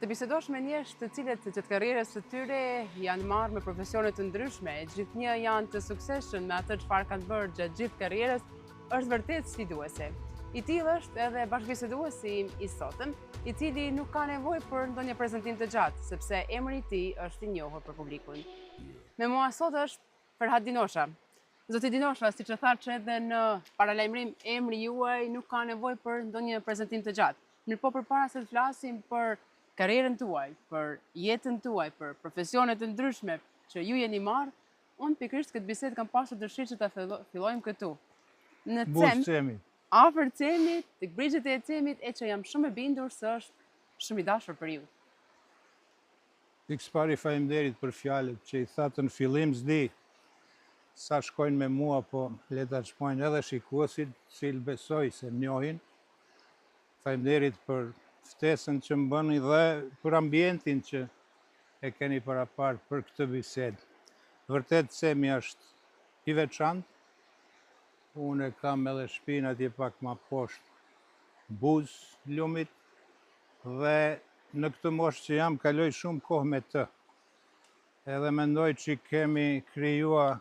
të bisedosh me njerëz të cilët gjatë karrierës së tyre janë marrë me profesione të ndryshme, gjithnjë janë të suksesshëm me atë çfarë kanë bërë gjatë gjithë karrierës, është vërtet sfiduese. I tillë është edhe bashkëbiseduesi im i sotëm, i cili nuk ka nevojë për ndonjë prezantim të gjatë, sepse emri i tij është i njohur për publikun. Me mua sot është Ferhat Dinosha. Zoti Dinosha, siç e thatë edhe në paralajmërim, emri juaj nuk ka nevojë për ndonjë prezantim të gjatë. Mirë po, përpara se të flasim për karrierën tuaj, për jetën tuaj, për profesionet të ndryshme që ju jeni marrë, unë pikërisht këtë bisedë kam pasur dëshirë që ta fillojmë këtu. Në Cem, afër Cemit, tek brigjet e Cemit, e që jam shumë e bindur se është shumë i dashur për ju. Pikës pari faleminderit për fjalët që i thatë në fillim, s'di sa shkojnë me mua, po le ta shpojnë edhe shikuesit, cilë besoj se më njohin. Faleminderit për ftesën që më bëni dhe për ambientin që e keni parapar për këtë bisedë. Vërtet Cemi është i veçantë. Unë e kam edhe shtëpinë atje pak ma poshtë Buzë lumit dhe në këtë moshë që jam kaloj shumë kohë me të. Edhe mendoj që kemi krijuar,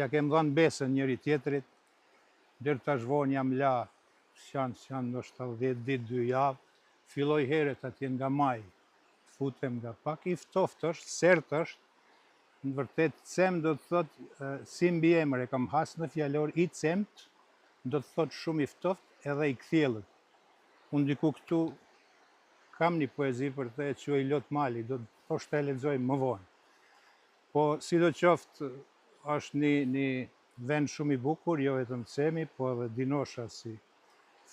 ja kem dhënë besën njëri tjetrit, deri tash vonë jam la, s'janë ndoshta 10 ditë 2 javë, filloj herët atje nga maj, futem nga pak, i ftoft është, sert është, në vërtet Cem do të thotë si mbi emër e kam has në fjalor i Cemt, do të thotë shumë i ftoft edhe i kthjellët. Unë diku këtu kam një poezi për të e quaj Lot Mali, do të thoshta e lexoj më vonë. Po sidoqoftë është një vend shumë i bukur, jo vetëm Cemi, po edhe Dinosha si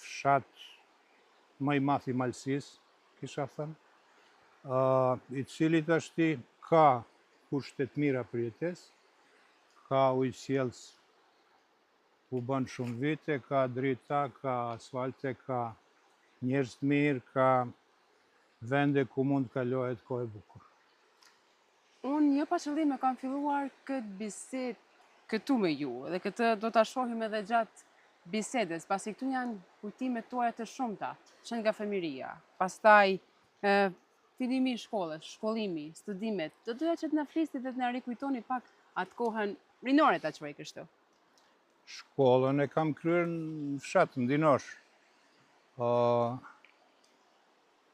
fshat më i madh i Malësisë, kisha thënë, i cili tashti ka kushte të mira për jetesë, ka ujësjellës u bën shumë vite, ka drita, ka asfalte, ka njerëz të mirë, ka vende ku mund të kalohet kohë e bukur. Unë jo pa qëllim e kam filluar këtë bisedë këtu me ju, dhe këtë do ta shohim edhe gjatë bisedës, pasi këtu janë kujtimet tuaja të shumta, që nga fëmijëria, pastaj fillimi i shkollës, shkollimi, studimet. Do doja që të na flisni dhe të na rikujtoni pak atë kohën rinore, ta quaj kështu. Shkollën e kam kryer në fshat, në Dinosh.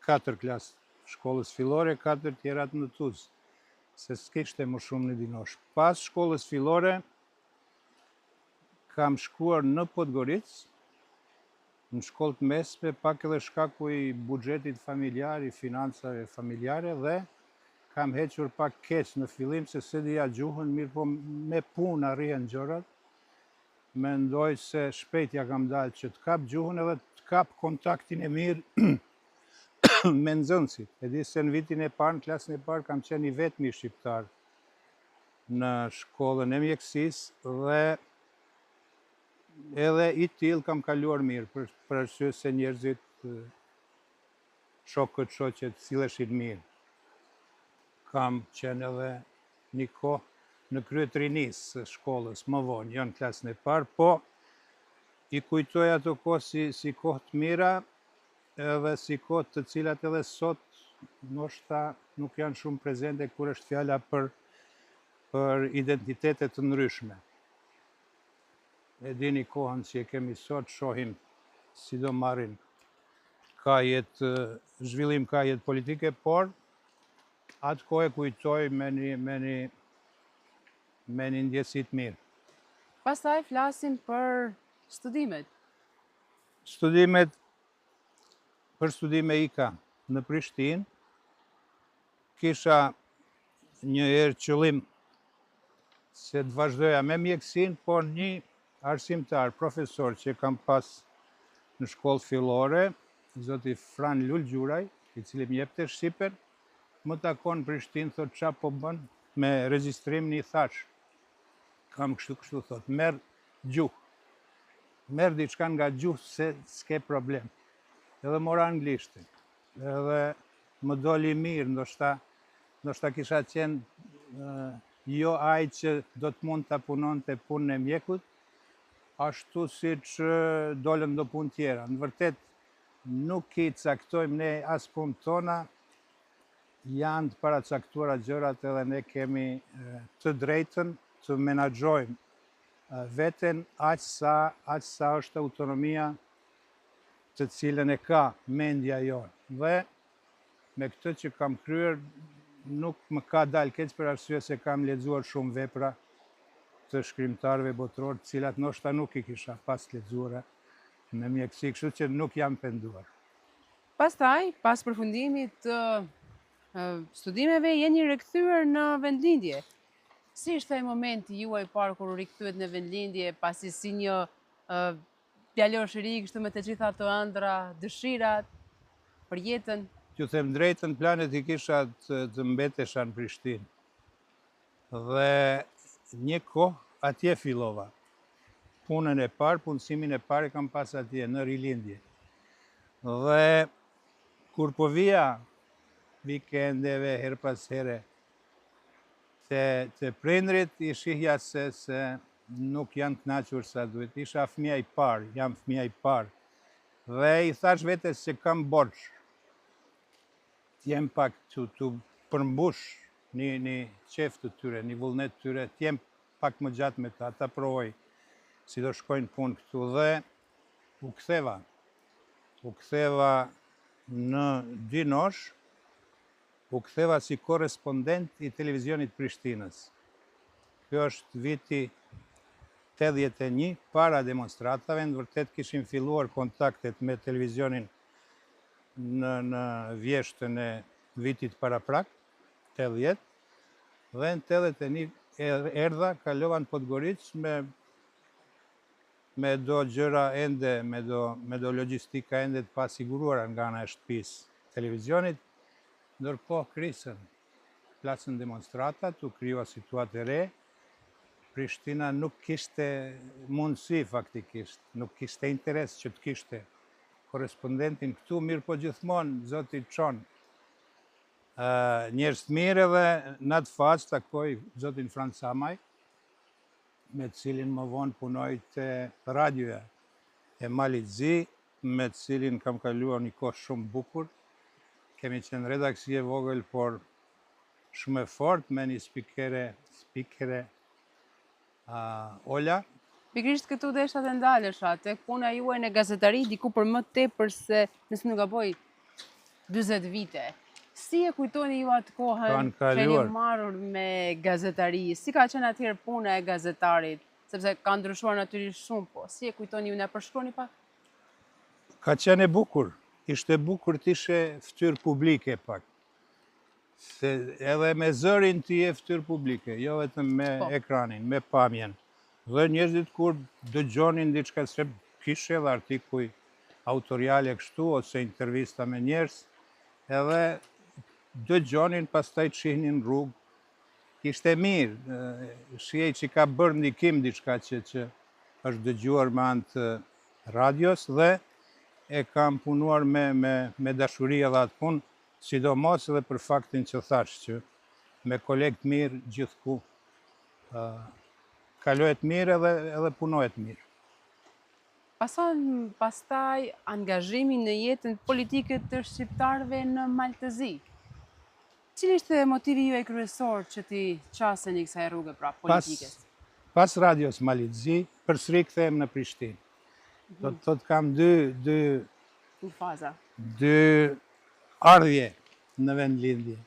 4 klasë shkollës fillore, 4 tjerat në Tuzë, se s'kishte më shumë në Dinosh. Pas shkollës fillore, kam shkuar në Podgoricë, në shkollë të mesme, pak edhe shkaku i buxhetit familjar, i financave familjare, dhe kam hequr pak keq në fillim, se se dija gjuhën, mirë po me punë arrihen gjërat. Mendoj se shpejt ja kam dalë që të kap gjuhën edhe të kap kontaktin e mirë me nxënësit. E di se në vitin e parë, në klasën e parë, kam qenë i vetmi shqiptar në shkollën e mjekësisë dhe edhe i tillë kam kaluar mirë, për arsye se njerëzit, shokët, shoqet, silleshin mirë. Kam qenë edhe një kohë në krye të rinisë së shkollës, më vonë, jo në klasën e parë, po i kujtoj ato kohë si kohë të mira, edhe si kohë të cilat edhe sot ndoshta nuk janë shumë prezente kur është fjala për identitete të ndryshme. E dini kohën që e kemi sot, shohim si do marrin zhvillim ka jetë politike, por atë kohë e kujtoj me një ndjesi të mirë. Pastaj flasim për studimet. Për studime ika në Prishtinë, kisha një herë qëllim se të vazhdoja me mjekësinë, por një arsimtar, profesor që kam pas në shkollë fillore, zoti Fran Lul Gjuraj, i cili më jepte shqipen, më takon në Prishtinë, thot qa po bën me regjistrimin, i thash, kam kështu thot, merr gjuhë, merr diçka nga gjuhë se s'ke problem. Edhe mora anglishtin, edhe më doli mirë, ndoshta kisha qenë jo ai që do të mund të punonte punën e mjekut, ashtu si që dolën do punë tjera. Në vërtet, nuk i caktojmë ne as punë tona, janë të paracaktuara gjërat edhe ne kemi të drejtën të menaxhojmë veten aq sa është autonomia të cilën e ka mendja jonë. Dhe me këtë që kam kryer nuk më ka dalë keq për arsye se kam lexuar shumë vepra të shkrimtarëve botror, të cilat ndoshta nuk i kisha pas lexuar në mjeksi, kështu që nuk jam penduar. Pastaj, pas përfundimit të studimeve, jeni rikthyer në vendlindje. Si ishte momenti juaj parë kur u rikthyet në vendlindje, pasi si një djalosh i ri, kështu me të gjitha ato ëndra, dëshirat për jetën? T'ju them drejtën, planet i kisha të mbetesha në Prishtinë. Dhe një kohë atje fillova. Punën e parë, punësimin e parë e kam pas atje në rilindje. Dhe kur po vija vikendeve her pas here te prindrit, i shihja se nuk janë kënaqur sa duhet. Isha fëmia i parë, jam fëmia i parë. Dhe i thash vetes se kam borxh. T'jem pak të përmbush një qef të tyre, një vullnet të tyre, t'jem pak më gjatë me ta provoj si do shkojnë punë këtu dhe u ktheva. U ktheva në Dinosh, u ktheva si korrespondent i televizionit Prishtinës. Kjo është viti 81, para demonstratave, në vërtet kishim filluar kontaktet me televizionin në vjeshtën e vitit paraprak, 80, dhe në 81 erdha, kalova në Podgoricë me do gjëra ende, me do logjistika ende të pasiguruara nga ana e shtëpisë televizionit, ndërkohë krisën, plasën demonstratat, u krijua situatë e re. Prishtina nuk kishte mundësi faktikisht, nuk kishte interes që të kishte korrespondentin këtu, mirë po gjithmonë zoti çon njerëz të mirë, edhe në atë fazë takoj zotin Franc Samaj, me të cilin më vonë punoj te radioja e Malit Zi, me të cilin kam kaluar një kohë shumë bukur. Kemi qenë redaksi e vogël, por shumë e fortë, me një spikere Ola. Pikërisht këtu desha të ndalesha, tek puna juaj në gazetari, diku për më tepër se, nëse nuk gaboj, 40 vite. Si e kujtoni ju atë kohën që jeni marrur me gazetari? Si ka qenë atëherë puna e gazetarit? Sepse ka ndryshuar natyrisht shumë, po si e kujtoni ju, na përshkroni pak? Ka qenë e bukur. Ishte bukur t'ishe fytyrë publike pak. Se edhe me zërin t'i e fytyrë publike, jo vetëm me ekranin, me pamjen. Dhe njerëzit kur dëgjonin diçka, se kishe edhe artikuj autoriale kështu, ose intervista me njerëz, edhe dëgjonin, pastaj çihnin rrugë. Ishte mirë, shihej që ka bërë ndikim diçka që është dëgjuar me anë të radios, dhe e kam punuar me dashuri edhe atë punë, sidomos edhe për faktin që thash që me kolegë mirë gjithku kalohet mirë edhe punohet mirë. Pastaj angazhimi në jetën politike të shqiptarëve në Maltëzi. Cili ishte motivi juaj kryesor që ti qaseni kësaj rruge pra politikës? Pas radios Malit Zi, përsëri kthehem në Prishtinë. Do të thotë kam dy faza. Dy ardhje në vendlindje.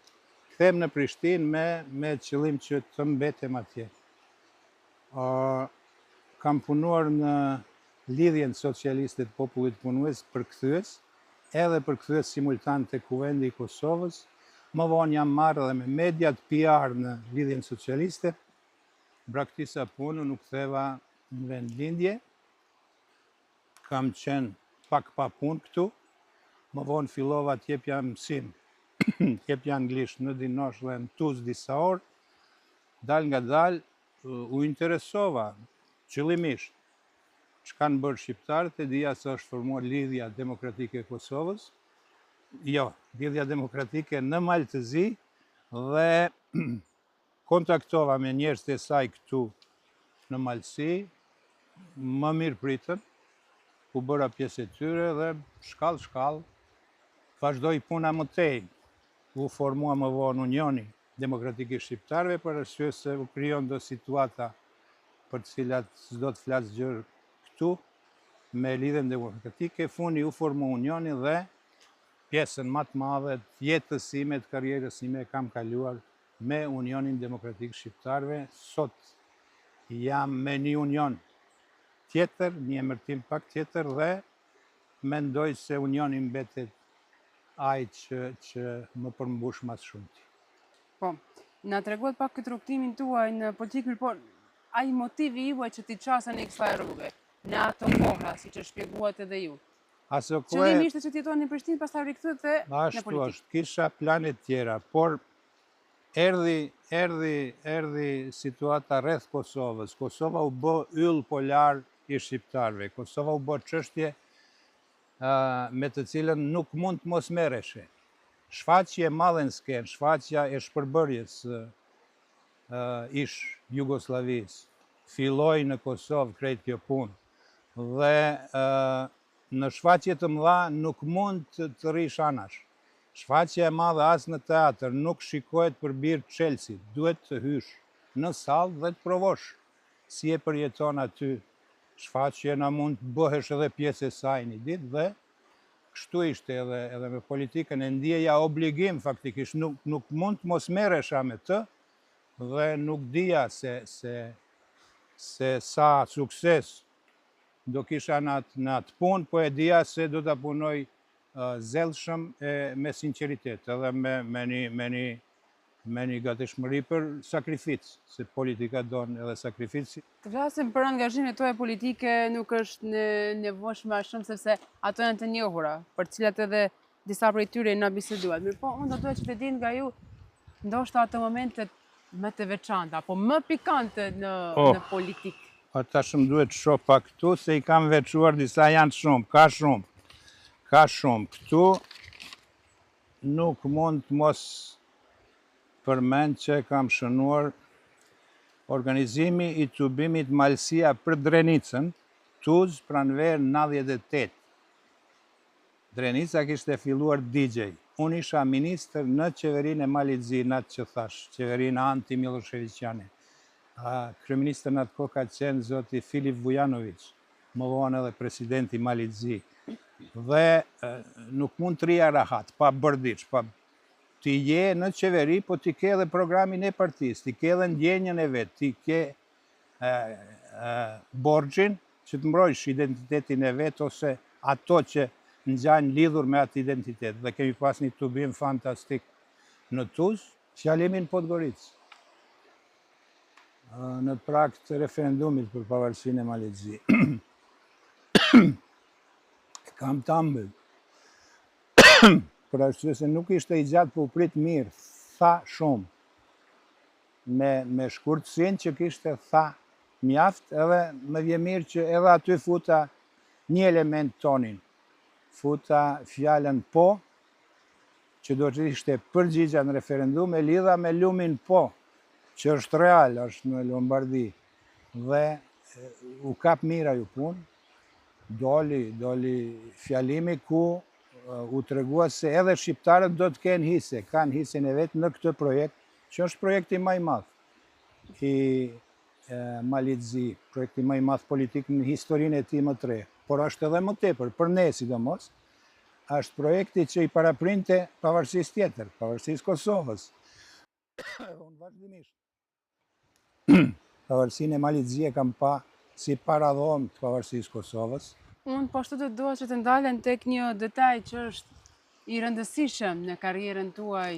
Kthehem në Prishtinë me qëllim që të mbetem atje. Kam punuar në lidhjen socialiste të popullit punues përkthyes, edhe përkthyes simultan te Kuvendi i Kosovës. Më vonë jam marrë edhe me mediat PR në lidhjen socialiste. Braktisa punën, u ktheva në vendlindje. Kam qenë pak pa punë këtu. Më vonë fillova t'jepja mësim, t'jepja anglisht në Dinosh dhe në Tuzë disa orë. Dal nga dal, u interesova qëllimisht çka kanë bërë shqiptarët, e dija se është formuar Lidhja Demokratike e Kosovës. Jo, Lidhja Demokratike në Maltëzi, dhe kontaktova me njerëz të saj këtu në Maltësi, më mirë pritën, u bëra pjesë e tyre dhe shkallë vazhdoi puna më tej. u formua më vonë Unioni Demokratik i Shqiptarëve për arsye se u krijon do situata për të cilat s'do të flas gjë këtu me lidhjen demokratike. Fundi u formua Unioni dhe pjesën më të madhe të jetës sime, të karrierës sime kam kaluar me Unionin Demokratik Shqiptarëve. Sot jam me një union tjetër, një emërtim pak tjetër dhe mendoj se Unioni mbetet ai që më përmbush mas shumti. Po, na treguat pak këtë rrugtimin tuaj në politikën, por ai motivi juaj që ti çaseni kësaj rruge, në ato kohra, siç e shpjeguat edhe ju. Qëllimi ishte që të jetoni në Prishtinë, pastaj rikthehete në Ashtu politikë. është, kisha plane tjera, por erdhi situata rreth Kosovës. Kosova u bë yll polar i shqiptarëve. Kosova u bë çështje me të cilën nuk mund të mos merreshe. Shfaqje e madhe në skenë, shfaqja e shpërbërjes ish Jugosllavisë. Filloi në Kosovë krejt kjo punë. Dhe në shfaqje të mëdha nuk mund të rish anash. Shfaqja e madhe as në teatr nuk shikohet për birë Chelsea. Duhet të hysh në sallë dhe të provosh si e përjeton aty. Shfaqje na mund të bëhesh edhe pjesë e saj një ditë dhe kështu ishte edhe me politikën. E ndjeja obligim faktikisht, nuk mund të mos merresha me të dhe nuk dija se sa sukses do kisha në atë punë, po e dija se do të punoj zellshëm me sinqeritet edhe me një gatishmëri për sakrificë, se politika don edhe sakrificë. Të flasim për angazhimet tuaja politike nuk është nevojshme aq shumë sepse ato janë të njohura, për cilat edhe disa prej tyre na biseduat. Mirë, po unë do doja që të di nga ju ndoshta ato momentet më të veçanta apo më pikante në politikë. Tash më duhet shoh pak këtu se i kam veçuar disa, janë shumë, ka shumë. Këtu nuk mund të mos përmend që kam shënuar organizimi i tubimit Malësia për Drenicën, Tuzë, pranverë 98. Drenica kishte filluar DJ. Unë isha ministër në qeverinë e Malizi, në atë që thash, qeverinë anti-Miloševićane. Kryeministër në atë kohë ka qenë zoti Filip Vujanović, më vonë edhe presidenti Malizi. Dhe nuk mund të rija rahat, pa bërdiç, pa ti je në qeveri, po ti ke edhe programin e partisë, ti ke edhe ndjenjën e vetë, ti ke borxhin që të mbrojsh identitetin e vetë ose ato që ngjajnë lidhur me atë identitet. Dhe kemi pas një tubim fantastik në Tuzë, fjalimin Podgoricë. Në prag të referendumit për pavarësinë e Malizi. Kam të ambël. Për arsye se nuk ishte i gjatë, po u prit mirë, tha shumë. Me shkurtësinë që kishte, tha mjaft, edhe më vjen mirë që edhe aty futa një element tonin. Futa fjalën po, që do të ishte përgjigja në referendum, e lidha me lumin po, që është real, është në Lombardi, dhe u kap mirë ajo punë, doli fjalimi ku u tregua se edhe shqiptarët do të kenë hise, kanë hisen e vetë në këtë projekt, që është projekti më i madh i Malizi, projekti më i madh politik në historinë e tij më të re, por është edhe më tepër, për ne sidomos, është projekti që i paraprinte pavarësisë tjetër, pavarësisë Kosovës. Unë vazhdimisht pavarësinë e Malizi e kam pa si paradhon të pavarësisë Kosovës. Unë po ashtu të dua që të ndalen tek një detaj që është i rëndësishëm në karrierën tuaj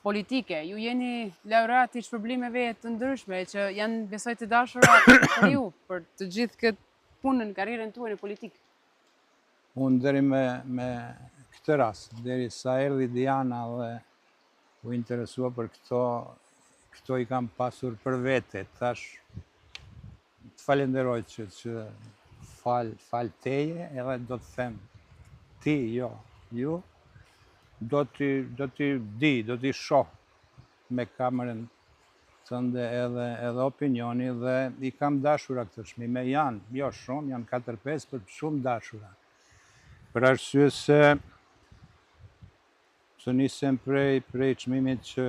politike. Ju jeni laureat i shpërblimeve të ndryshme që janë besoj të dashura për ju, për të gjithë këtë punën, karrierën tuaj në politikë. Unë deri me këtë rast, deri sa erdhi Diana dhe u interesua për këto i kam pasur për vete. Tash të falenderoj që fal teje, edhe do të them ti, jo, ju, do t'i shoh me kamerën tënde edhe opinioni dhe i kam dashura këtë çmime, janë, jo shumë, janë 4-5, për shumë dashura. Për arsye se të nisem prej çmimit që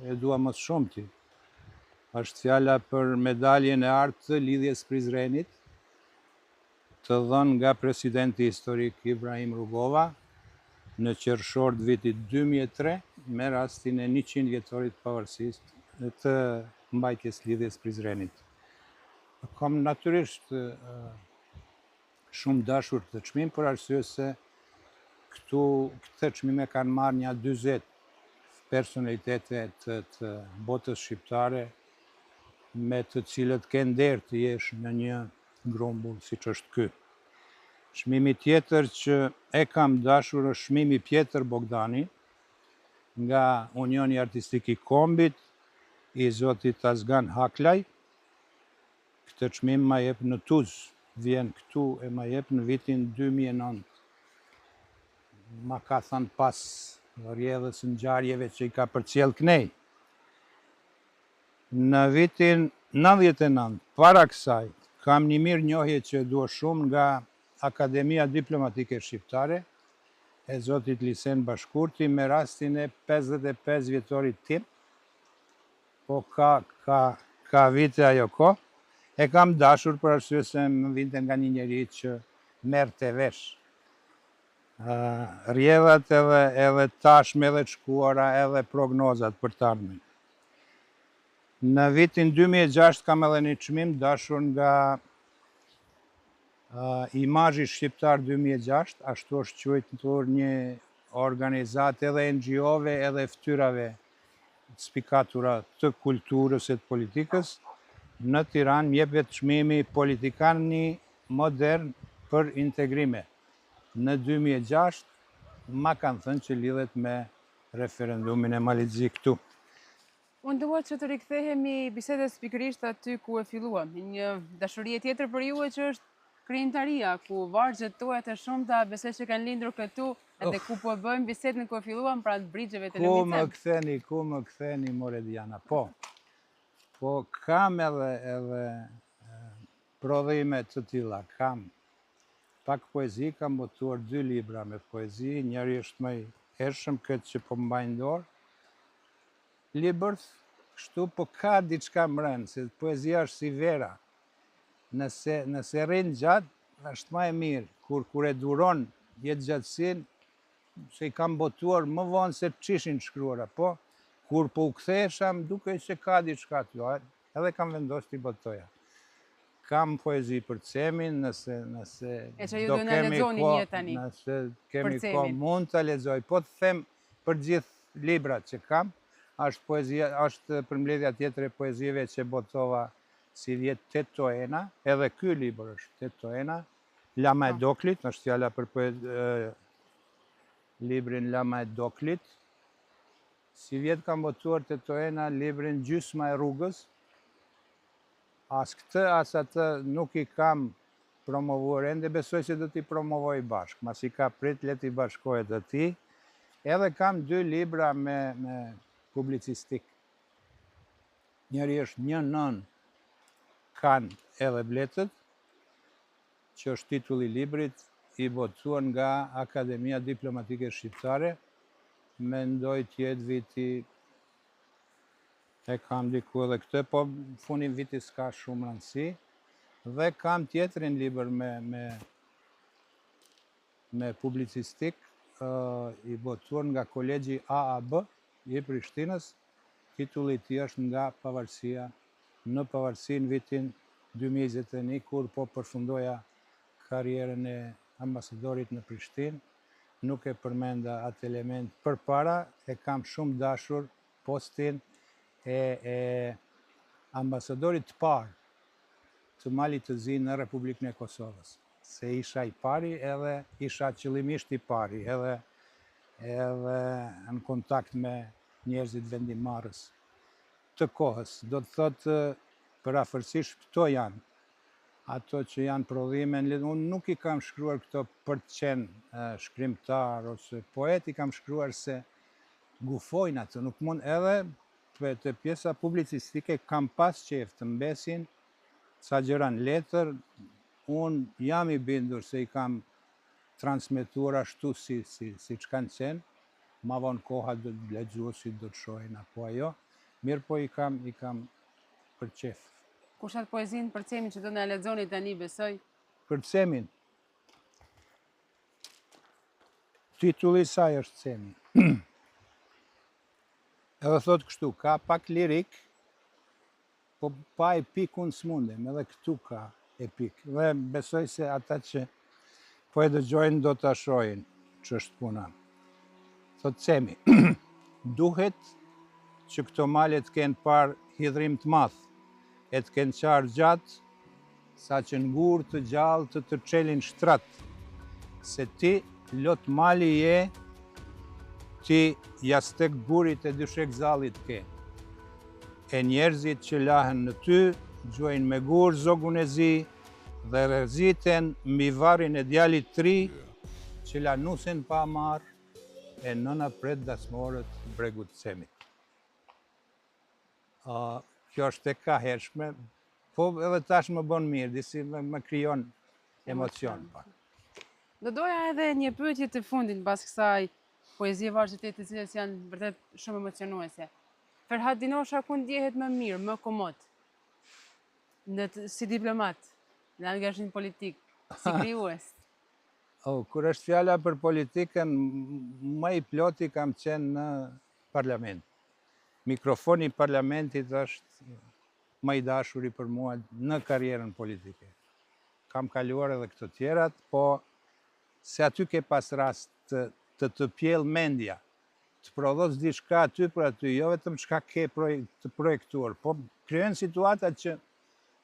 e dua më shumti. Është fjala për medaljen e artë të lidhjes Prizrenit, të dhënë nga presidenti historik Ibrahim Rugova në qershor të vitit 2003 me rastin e 100 vjetorit pavarësisë të mbajtjes lidhjes Prizrenit. Kam natyrisht shumë dashur këtë çmim për arsye se këtë çmime kanë marrë një 40 personalitete të botës shqiptare me të cilët ke nder të jesh në një grumbull siç është ky. Çmimi tjetër që e kam dashur është çmimi Pjetër Bogdani nga Unioni Artistik i Kombit i zotit Azgan Haklaj. Këtë çmim ma jep në Tuzë, vjen këtu e ma jep në vitin 2009. Ma ka thënë pas rrjedhës ngjarjeve që i ka përcjell knej. Në vitin 99, para kësaj, kam një mirë njohje që e dua shumë nga Akademia Diplomatike Shqiptare, e zotit Lisen Bashkurti, me rastin e 55 vjetorit tim, po ka vite ajo kohë, e kam dashur për arsye se më vinte nga një njeri që merrte vesh rrjedhat edhe tashme edhe të shkuara edhe prognozat për të ardhmen. Në vitin 2006 kam edhe një çmim dashur nga Imazhi Shqiptar 2006, ashtu është quajtur një organizatë edhe NGO-ve edhe ftyrave spikatura të kulturës e të politikës. Në Tiranë më jepet çmimi Politikani Modern për Integrime. Në 2006 ma kanë thënë që lidhet me referendumin e Malizzi këtu. Unë dua që të rikthehemi bisedës pikërisht aty ku e filluam. Një dashuri tjetër për ju që është krijimtaria, ku vargjet tuaja të shumta besoj që kanë lindur këtu edhe ku po bëjmë bisedën ku e filluam pra të brigjeve të lumicës. Ku më ktheni more Diana? Po kam edhe prodhime të tilla, kam pak poezi, kam botuar 2 libra me poezi, njëri është më i hershëm këtë që po mbajnë dorë. Libër, kështu, po ka diçka mbrëmë, se poezia është si vera. Nëse rrin gjatë, është më e mirë. Kur e duron jetë gjatësin, se i kam botuar më vonë se çishin shkruara, po kur po u kthesha, më dukej se ka diçka aty, edhe kam vendosur t'i botoja. Kam poezi për Cemin, nëse do kemi kohë, mund të lexoj. Po të them për gjithë librat që kam, është përmbledhja tjetër e poezive që botova si vjet Tetoena, edhe ky libër është Tetoena, Lama e Doklit, është fjala për librin Lama e Doklit. Si vjet kam botuar Tetoena librin Gjysma e Rrugës. As këtë, as atë nuk i kam promovuar ende, besoj se do t'i promovoj bashkë, mas i ka prit le t'i bashkohet atij. Edhe kam 2 libra me publicistik. Njëri është Një nën kanë edhe bletët, që është titulli i librit, i botuar nga Akademia Diplomatike Shqiptare, mendoj të jetë viti, e kam diku edhe këtë, po funin viti s'ka shumë rëndësi, dhe kam tjetrin libër me publicistik, i botuar nga Kolegji AAB i Prishtinës, titulli i tij është Nga pavarësia në pavarësi, në vitin 2021, kur po përfundoja karrierën e ambasadorit në Prishtinë. Nuk e përmenda atë element përpara, e kam shumë dashur postin e ambasadorit të parë të Malit të Zi në Republikën e Kosovës. Se isha i pari edhe isha qëllimisht i pari, edhe në kontakt me njerëzit vendimarrës të kohës. Do të thotë përafërsisht këto janë ato që janë prodhime. Unë nuk i kam shkruar këto për të qenë shkrimtar ose poet, i kam shkruar se gufojnë atë, nuk mund edhe të pjesa publicistike kam pas qef të mbesin sa gjëra në letër. Unë jam i bindur se i kam transmetuar ashtu si që kanë qenë, ma vonë koha do të lexuesit do të shohin apo ajo. Mirë po i kam për qef. Kush atë poezinë për Cemin që do na lexoni tani, besoj? Për Cemin. Titulli i saj është Cemi. Edhe thot kështu, ka pak lirik, po pa epik unë s'mundem, edhe këtu ka epik. Dhe besoj se ata që po e dëgjojnë do të shohin që është puna. Thot Cemi, duhet që këto malet kenë par hidhrim të madh, e të kenë qarë gjatë, sa që ngurë të gjallë të të qelin shtrat, se ti lot mali je, ti jastek burit e dyshek zallit ke. E njerëzit që lahen në ty, gjuajnë me gur zogun e zi, dhe rreziten mbi varrin e djalit tri, që lanusin pa marë, e nëna pret dasmorët bregut Cemit. Kjo është e ka hershme, po edhe tash më bon mirë, disi më krijon emocion. Do doja edhe një pyetje të fundit pas kësaj poezie vazhditet të cilës janë vërtet shumë emocionuese. Ferhat Dinosha ku ndjehet më mirë, më komod? Si diplomat, në angazhim politik, si krijues? Kur është fjala për politikën, më i ploti kam qenë në parlament. Mikrofoni i parlamentit është më i dashuri për mua në karrierën politike. Kam kaluar edhe këto tjerat, po se aty ke pas rast të pjell mendja, të prodhos diçka aty për aty, jo vetëm çka ke të projektuar, po krijon situata që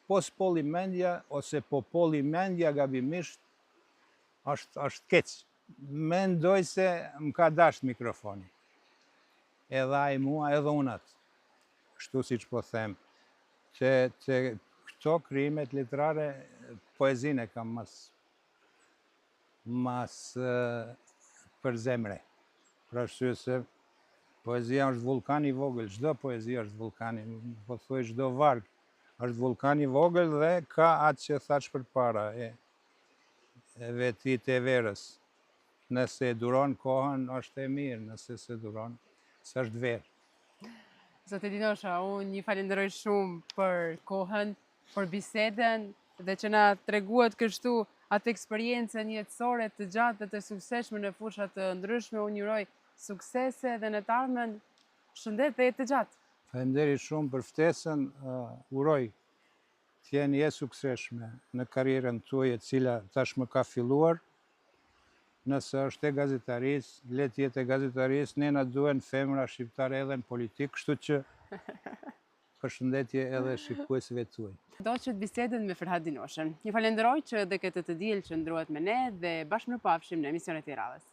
po s'polli mendja ose po polli mendja gabimisht është keq. Mendoj se më ka dash mikrofoni. Edhe ai mua, edhe unë atë. Kështu siç po them, që këto krijimet letrare, poezinë e kam mas për zemre. Për arsye se poezia është vulkan i vogël, çdo poezi është vulkan, po thuaj çdo varg është vulkan i vogël dhe ka atë që thash përpara, e vetit e verës. Nëse e duron kohën, është e mirë, nëse se duron, s'është verë. Zotë Dinosha, unë një falenderoj shumë për kohën, për biseden, dhe që na treguat kështu atë eksperiencën jetësore të gjatë dhe të suksesshme në fusha të ndryshme. Unë uroj suksese dhe në të ardhmen shëndet dhe jetë të gjatë. Falenderit shumë për ftesën, uroj të jeni e suksesshme në karrierën tuaj e cila tash më ka filluar. Nëse është e gazetarisë, le të jetë e gazetarisë, ne na duhen femra shqiptare edhe në politikë, kështu që përshëndetje edhe shikuesve tuaj. Do që të bisedën me Ferhat Dinoshën. Një falenderoj që dhe këtë të diell që ndrohet me ne dhe bashkë në pafshim në emisionet e radhës.